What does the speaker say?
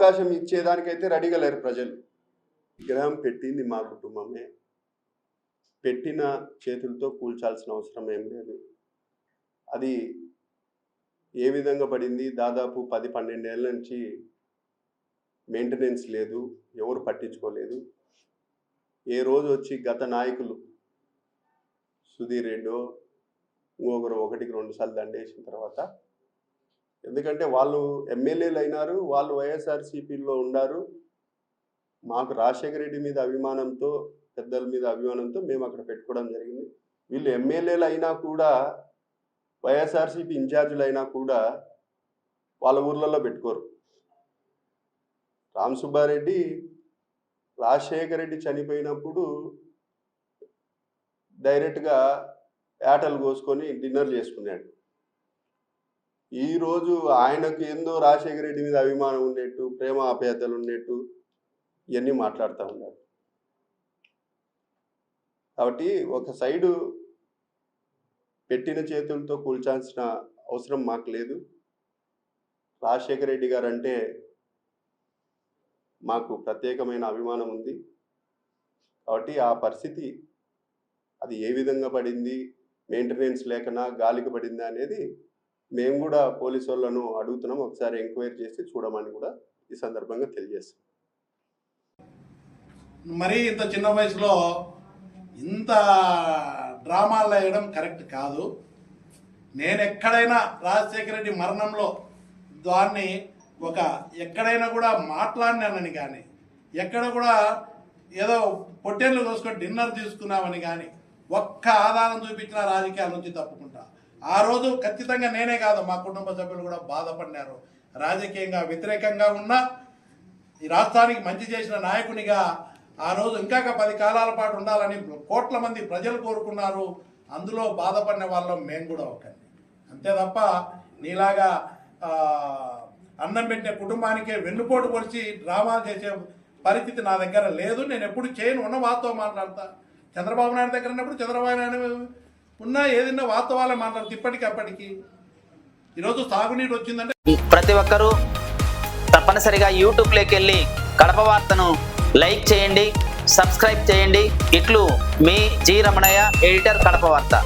అవకాశం ఇచ్చేదానికైతే రెడీగా లేరు ప్రజలు. విగ్రహం పెట్టింది మా కుటుంబమే, పెట్టిన చేతులతో కూల్చాల్సిన అవసరం ఏం లేదు. అది ఏ విధంగా పడింది, దాదాపు 10-12 ఏళ్ళ నుంచి మెయింటెనెన్స్ లేదు, ఎవరు పట్టించుకోలేదు. ఏ రోజు వచ్చి గత నాయకులు సుధీర్ రెడ్డో ఇంకొకరు 1-2 సార్లు దండేసిన తర్వాత, ఎందుకంటే వాళ్ళు ఎమ్మెల్యేలు అయినారు, వాళ్ళు వైఎస్ఆర్సీపీలో ఉన్నారు, మాకు రాజశేఖర రెడ్డి మీద అభిమానంతో, పెద్దల మీద అభిమానంతో మేము అక్కడ పెట్టుకోవడం జరిగింది. వీళ్ళు ఎమ్మెల్యేలు అయినా కూడా, వైఎస్ఆర్సీపీ ఇన్ఛార్జీలు అయినా కూడా వాళ్ళ ఊర్లలో పెట్టుకోరు. రామ్ సుబ్బారెడ్డి రాజశేఖర రెడ్డి చనిపోయినప్పుడు డైరెక్ట్గా ఏటలు కోసుకొని డిన్నర్ చేసుకున్నాడు. ఈరోజు ఆయనకు ఏందో రాజశేఖర రెడ్డి మీద అభిమానం ఉన్నట్టు, ప్రేమ ఆప్యాయతలు ఉన్నట్టు ఇవన్నీ మాట్లాడుతూ ఉన్నాడు. కాబట్టి ఒక సైడు పెట్టిన చేతులతో కూల్చాల్సిన అవసరం మాకు లేదు. రాజశేఖర రెడ్డి గారు అంటే మాకు ప్రత్యేకమైన అభిమానం ఉంది. కాబట్టి ఆ పరిస్థితి అది ఏ విధంగా పడింది, మెయింటెనెన్స్ లేకనా గాలికి పడిందా అనేది మేము కూడా పోలీసు వాళ్ళను అడుగుతున్నాం. ఒకసారి ఎంక్వైరీ చేసి చూడమని కూడా ఈ సందర్భంగా తెలియజేస్తాం. మరీ ఇంత చిన్న వయసులో ఇంత డ్రామాలు వేయడం కరెక్ట్ కాదు. నేను ఎక్కడైనా రాజశేఖర రెడ్డి మరణంలో దాన్ని ఎక్కడైనా కూడా మాట్లాడినానని కానీ, ఎక్కడ కూడా ఏదో పొట్టేళ్ళు కోసుకొని డిన్నర్ తీసుకున్నామని కానీ ఒక్క ఆధారం చూపించిన రాజకీయాల నుంచి తప్పుకుంటా. ఆ రోజు ఖచ్చితంగా నేనే కాదు, మా కుటుంబ సభ్యులు కూడా బాధపడినారు. రాజకీయంగా వ్యతిరేకంగా ఉన్న ఈ రాష్ట్రానికి మంచి చేసిన నాయకునిగా ఆ రోజు ఇంకా 10 కాలాల పాటు ఉండాలని కోట్ల మంది ప్రజలు కోరుకున్నారు. అందులో బాధపడిన వాళ్ళం మేము కూడా ఒకండి. అంతే తప్ప నీలాగా అన్నం పెట్టిన కుటుంబానికే వెన్నుపోటు పొడిచి డ్రామాలు చేసే పరిస్థితి నా దగ్గర లేదు. నేను ఎప్పుడు చేయను, ఉన్న వాస్తవం మాట్లాడతా. చంద్రబాబు నాయుడు దగ్గర ఉన్నప్పుడు చంద్రబాబు నాయుడు ఉన్నా ఏదైనా వాస్తవాలే మాట్లాడుతూ ఇప్పటికప్పటికి. ఈరోజు సాగునీరు వచ్చిందంటే ప్రతి ఒక్కరూ తప్పనిసరిగా యూట్యూబ్లోకి వెళ్ళి కడప వార్తను లైక్ చేయండి, సబ్స్క్రైబ్ చేయండి. ఇట్లు మీ జి రమణయ్య, ఎడిటర్, కడప వార్త.